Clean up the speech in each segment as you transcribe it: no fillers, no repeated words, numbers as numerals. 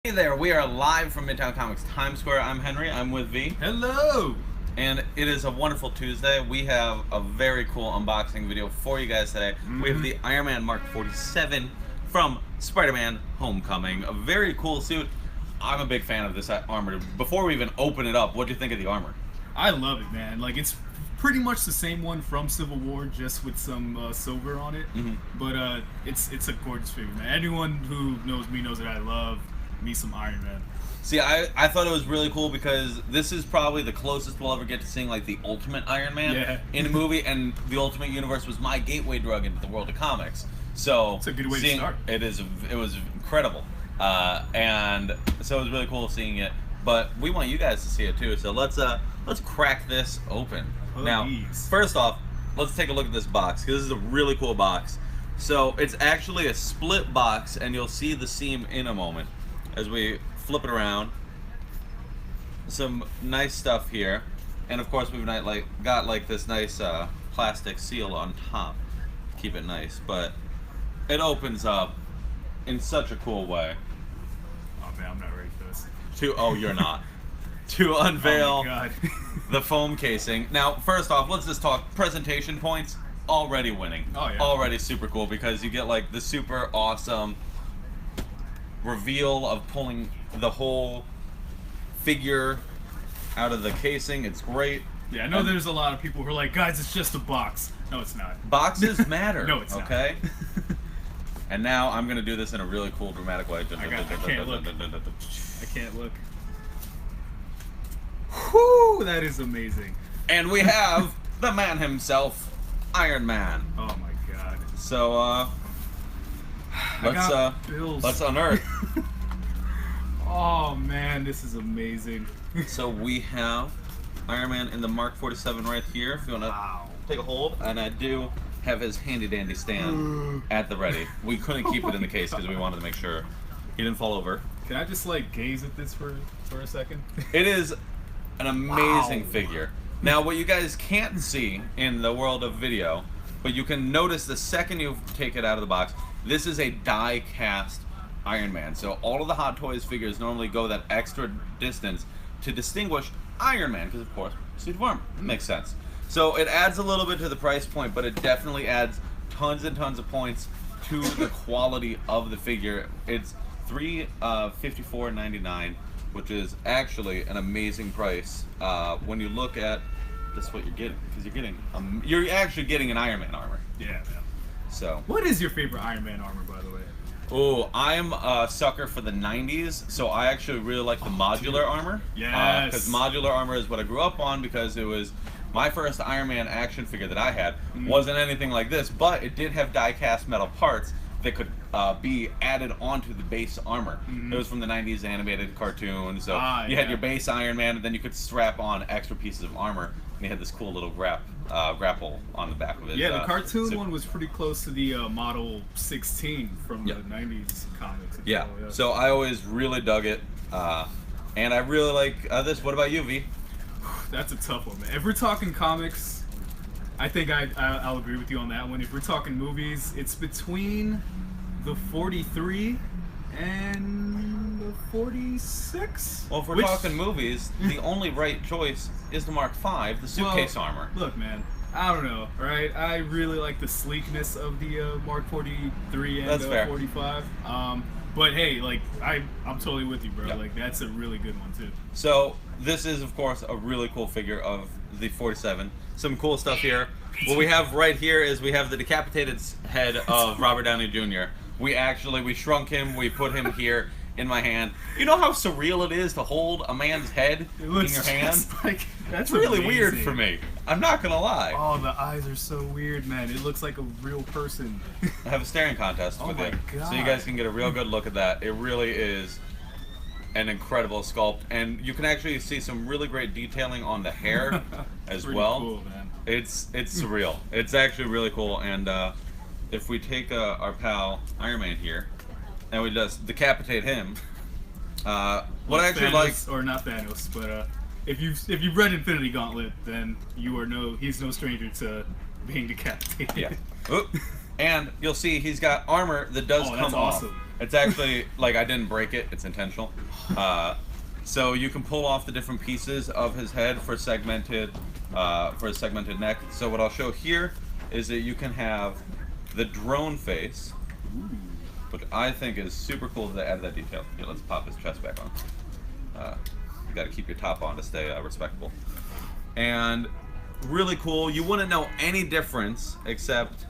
Hey there, we are live from Midtown Comics Times Square. I'm Henry, I'm with V. Hello! And it is a wonderful Tuesday. We have a very cool unboxing video for you guys today. We have the Iron Man Mark 47 from Spider-Man Homecoming. A very cool suit. I'm a big fan of this armor. Before we even open it up, what do you think of the armor? I love it, man. Like, it's pretty much the same one from Civil War, just with some silver on it. But it's a gorgeous figure, man. Anyone who knows me knows that I love me some Iron Man. See, I thought it was really cool because this is probably the closest we'll ever get to seeing like the Ultimate Iron Man in a movie, and the Ultimate Universe was my gateway drug into the world of comics. So it's a good way to start. It was incredible, and so it was really cool seeing it. But we want you guys to see it too. So let's crack this open. Now, first off, let's take a look at this box because this is a really cool box. So it's actually a split box, and you'll see the seam in a moment as we flip it around. Some nice stuff here, and of course we've got this nice plastic seal on top to keep it nice, but it opens up in such a cool way. Oh man, I'm not ready for this. You're not. To unveil oh the foam casing. Now, first off, let's just talk presentation points. Already winning. Oh yeah. Already super cool because you get like the super awesome reveal of pulling the whole figure out of the casing. It's great. Yeah, I know there's a lot of people who are like, guys, it's just a box. No, it's not. Boxes matter. No, it's okay? not. And now I'm gonna do this in a really cool, dramatic way. I can't look. I can't look. Whoo! That is amazing. And we have the man himself, Iron Man. Oh my god. So let's unearth. Oh man, this is amazing. So we have Iron Man in the Mark 47 right here. If you want to take a hold, and I do have his handy dandy stand at the ready. We couldn't keep it in the case because we wanted to make sure he didn't fall over. Can I just like gaze at this for a second? It is an amazing figure. Now, what you guys can't see in the world of video, but you can notice the second you take it out of the box, this is a die cast Iron Man. So all of the Hot Toys figures normally go that extra distance to distinguish Iron Man, because of course, suit of armor. It makes sense. So it adds a little bit to the price point, but it definitely adds tons and tons of points to the quality of the figure. It's $354.99, which is actually an amazing price when you look at just what you're getting, because you're actually getting an Iron Man armor. Yeah, man. So what is your favorite Iron Man armor, by the way? Oh, I'm a sucker for the 90s, so I actually really like the modular armor. Yes. Because modular armor is what I grew up on, because it was my first Iron Man action figure that I had. Wasn't anything like this, but it did have die-cast metal parts that could be added onto the base armor. It was from the 90s animated cartoon, so you had your base Iron Man, and then you could strap on extra pieces of armor, and you had this cool little grapple on the back of it. Yeah, the cartoon one was pretty close to the Model 16 from the 90s comics. Yeah. So I always really dug it, and I really like this. What about you, V? That's a tough one, man. If we're talking comics, I think I'll agree with you on that one. If we're talking movies, it's between the 43 and the 46. Well, if we're talking movies, the only right choice is the Mark V, the suitcase armor. Look, man, I don't know, right? I really like the sleekness of the Mark 43 and 45. But hey, like I'm totally with you, bro. Yep. Like that's a really good one too. So this is, of course, a really cool figure of the 47. Some cool stuff here. What we have right here is we have the decapitated head of Robert Downey Jr. We shrunk him. We put him here in my hand. You know how surreal it is to hold a man's head in your hand? That's really weird for me. I'm not gonna lie. Oh, the eyes are so weird, man. It looks like a real person. I have a staring contest with it, so you guys can get a real good look at that. It really is an incredible sculpt, and you can actually see some really great detailing on the hair as well. Cool, man. It's surreal. It's actually really cool, and if we take our pal Iron Man here, and we just decapitate him, what I actually like, or not Thanos, but if you've read Infinity Gauntlet, then he's no stranger to being decapitated. Yeah. And you'll see he's got armor that does come off. Awesome. It's actually, like, I didn't break it. It's intentional. So you can pull off the different pieces of his head for segmented, for his segmented neck. So what I'll show here is that you can have the drone face, which I think is super cool that they added that detail. Here, let's pop his chest back on. You got to keep your top on to stay respectable. And really cool. You wouldn't know any difference except,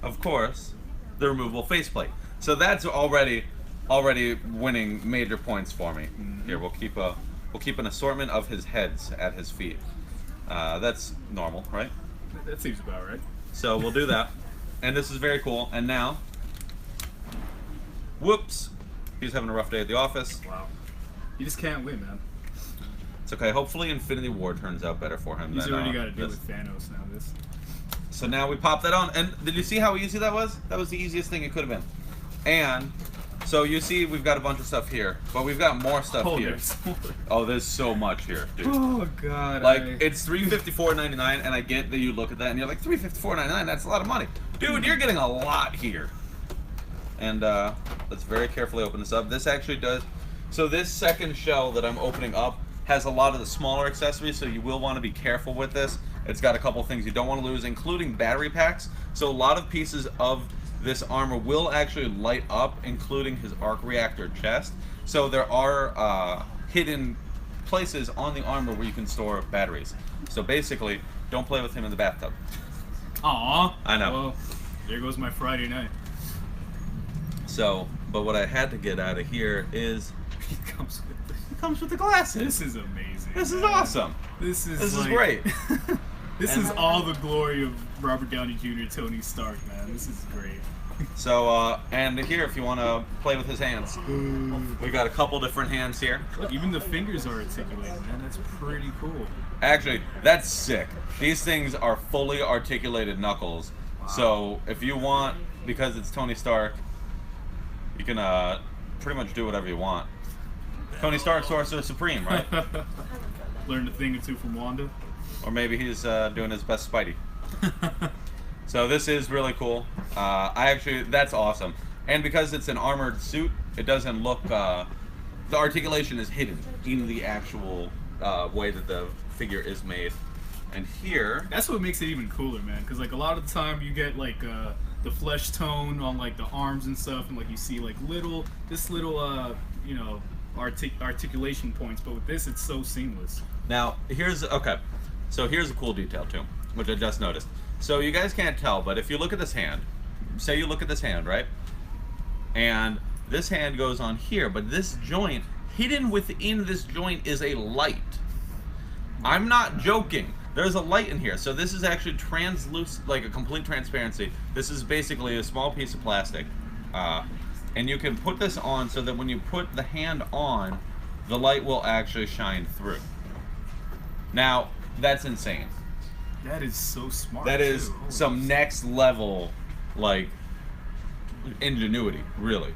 of course, the removable faceplate. So that's already winning major points for me. Here, we'll keep an assortment of his heads at his feet. That's normal, right? That seems about right. So we'll do that. And this is very cool. And now, whoops, he's having a rough day at the office. Wow. You just can't win, man. It's okay. Hopefully Infinity War turns out better for him. He's already got to deal with Thanos now. This. So now we pop that on. And did you see how easy that was? That was the easiest thing it could have been. And so you see we've got a bunch of stuff here, but we've got more stuff here. Oh, there's so much here, dude. Oh god. Like it's $354.99, and I get that you look at that and you're like, $354.99, that's a lot of money. Dude, you're getting a lot here. And let's very carefully open this up. This actually does. So this second shell that I'm opening up has a lot of the smaller accessories, so you will want to be careful with this. It's got a couple things you don't want to lose, including battery packs. So a lot of pieces of this armor will actually light up, including his arc reactor chest. So there are hidden places on the armor where you can store batteries. So basically, don't play with him in the bathtub. Aww. I know. Well, there goes my Friday night. So, but what I had to get out of here is He comes with the glasses. This is amazing. This is awesome. This is great. This is all the glory of Robert Downey Jr., Tony Stark, man. This is great. So, and here, if you want to play with his hands, we got a couple different hands here. Look, even the fingers are articulated, man. That's pretty cool. Actually, that's sick. These things are fully articulated knuckles. Wow. So, if you want, because it's Tony Stark, you can pretty much do whatever you want. Tony Stark, Sorcerer Supreme, right? Learned a thing or two from Wanda. Or maybe he's doing his best Spidey. So this is really cool. That's awesome. And because it's an armored suit, it doesn't look, the articulation is hidden in the actual way that the figure is made. And here... That's what makes it even cooler, man. Because, like, a lot of the time you get, like, the flesh tone on, like, the arms and stuff. And, like, you see, like, little, you know, articulation points. But with this, it's so seamless. Now, here's a cool detail, too, which I just noticed. So you guys can't tell, but if you look at this hand, say you look at this hand, right? And this hand goes on here, but this joint, hidden within this joint is a light. I'm not joking. There's a light in here. So this is actually translucent, like a complete transparency. This is basically a small piece of plastic. And you can put this on so that when you put the hand on, the light will actually shine through. Now, that's insane. That is so smart. That is some next level, like, ingenuity, really.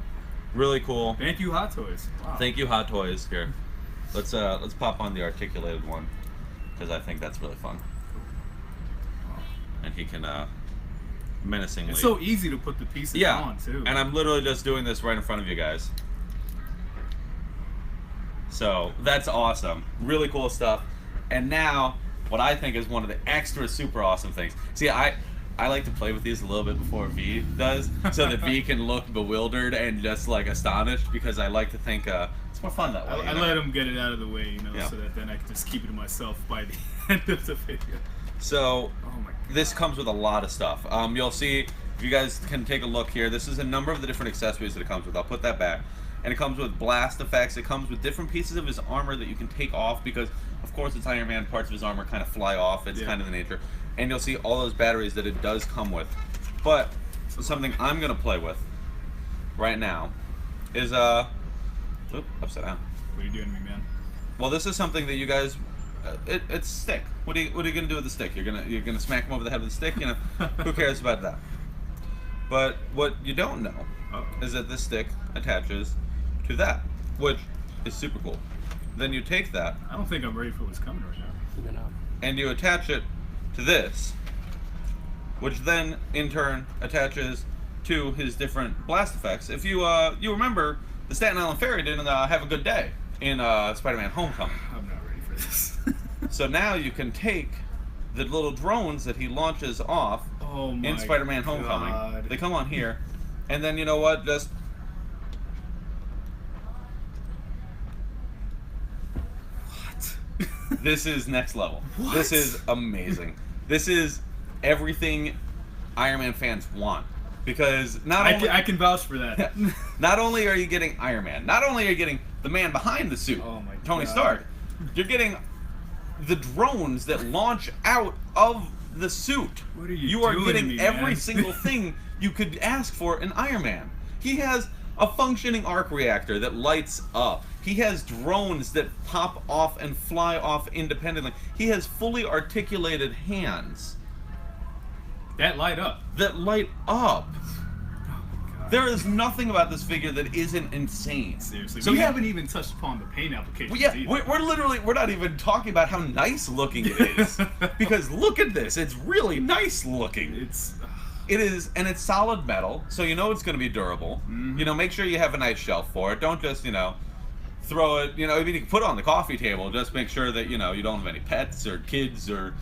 Really cool. Thank you, Hot Toys. Wow. Thank you, Hot Toys. Here, let's pop on the articulated one, because I think that's really fun. And he can menacingly. It's so easy to put the pieces on too. And I'm literally just doing this right in front of you guys. So that's awesome. Really cool stuff. And now, what I think is one of the extra super awesome things. See, I like to play with these a little bit before V does, so that V can look bewildered and just like astonished, because I like to think it's more fun that way. I let him get it out of the way, you know, so that then I can just keep it to myself by the end of the video. So, oh my God. This comes with a lot of stuff. You'll see, if you guys can take a look here, this is a number of the different accessories that it comes with. I'll put that back. And it comes with blast effects. It comes with different pieces of his armor that you can take off, because, of course, it's Iron Man. Parts of his armor kind of fly off. It's kind of the nature. And you'll see all those batteries that it does come with. But something I'm going to play with right now is, upside down. What are you doing to me, man? Well, this is something that you guys, it's stick. What are you going to do with the stick? You're gonna smack him over the head with the stick? You know, who cares about that? But what you don't know is that this stick attaches to that, which is super cool. Then you take that. I don't think I'm ready for what's coming right now. And you attach it to this. which then in turn attaches to his different blast effects. If you you remember, the Staten Island Ferry didn't have a good day in Spider-Man: Homecoming. I'm not ready for this. So now you can take the little drones that he launches off in Spider-Man: Homecoming. They come on here, and then you know what? Just this is next level. What? This is amazing. This is everything Iron Man fans want. Because I can vouch for that. Not only are you getting Iron Man, not only are you getting the man behind the suit, Tony Stark, you're getting the drones that launch out of the suit. What are you are doing getting to me, every man? single thing you could ask for in Iron Man. He has a functioning arc reactor that lights up. He has drones that pop off and fly off independently. He has fully articulated hands that light up. Oh, there is nothing about this figure that isn't insane. Seriously. So we haven't even touched upon the paint application. We're not even talking about how nice looking it is. Because look at this. It's really nice looking. It is, and it's solid metal, so you know it's going to be durable. Mm-hmm. You know, make sure you have a nice shelf for it. Don't just, throw it, I mean, you can put it on the coffee table. Just make sure that, you don't have any pets or kids or,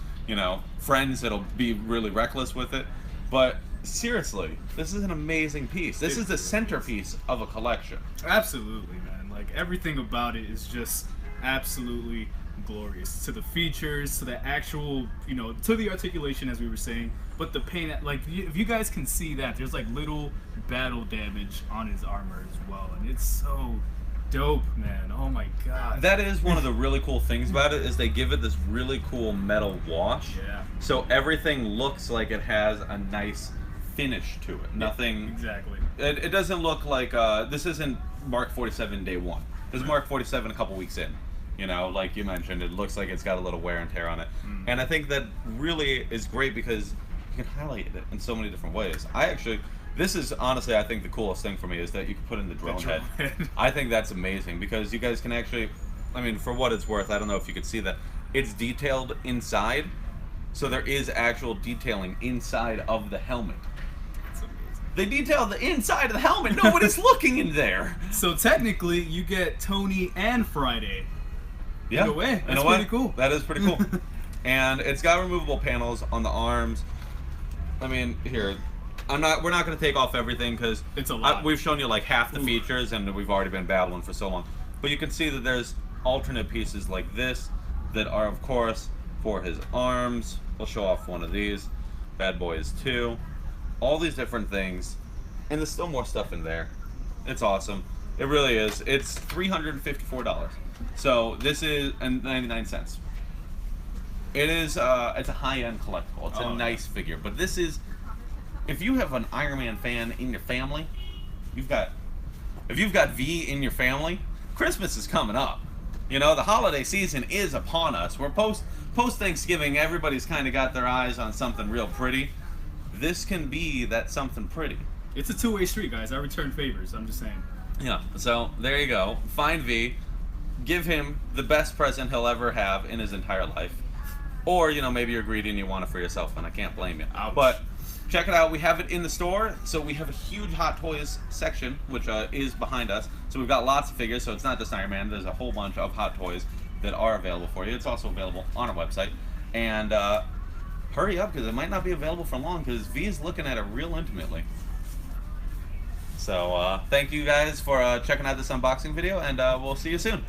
friends that'll be really reckless with it. But seriously, this is an amazing piece. This is the centerpiece of a collection. Absolutely, man. Like, everything about it is just absolutely glorious. To the features, to the actual, to the articulation, as we were saying. But the paint, like, if you guys can see that, there's like little battle damage on his armor as well. And it's so dope, man. Oh my god. That is one of the really cool things about it, is they give it this really cool metal wash. Yeah. So everything looks like it has a nice finish to it. Nothing. Exactly. It doesn't look like this isn't Mark 47 day one. This is Mark 47 a couple weeks in. Like you mentioned, it looks like it's got a little wear and tear on it. And I think that really is great because you can highlight it in so many different ways. This is honestly, I think the coolest thing for me is that you can put in the drone head. I think that's amazing because you guys can actually, I mean, for what it's worth, I don't know if you could see that, it's detailed inside, so there is actual detailing inside of the helmet. That's amazing. They detailed the inside of the helmet. Nobody's looking in there. So technically, you get Tony and Friday. Yeah, in a way, that's pretty cool. That is pretty cool. And it's got removable panels on the arms. I mean, here. We're not going to take off everything because it's a lot. We've shown you like half the features and we've already been battling for so long. But you can see that there's alternate pieces like this that are, of course, for his arms. We'll show off one of these. Bad Boys 2. All these different things. And there's still more stuff in there. It's awesome. It really is. It's $354. So this is 99 cents. It is, it's a high-end collectible. It's a nice figure. But this is, if you have an Iron Man fan in your family, if you've got V in your family, Christmas is coming up. The holiday season is upon us. We're post Thanksgiving, everybody's kind of got their eyes on something real pretty. This can be that something pretty. It's a two-way street, guys. I return favors. I'm just saying. Yeah, so there you go. Find V. Give him the best present he'll ever have in his entire life. Or, maybe you're greedy and you want it for yourself, and I can't blame you. Ouch. But check it out. We have it in the store. So we have a huge Hot Toys section, which is behind us. So we've got lots of figures. So it's not just Iron Man. There's a whole bunch of Hot Toys that are available for you. It's also available on our website. And hurry up, because it might not be available for long, because V is looking at it real intimately. So thank you guys for checking out this unboxing video, and we'll see you soon.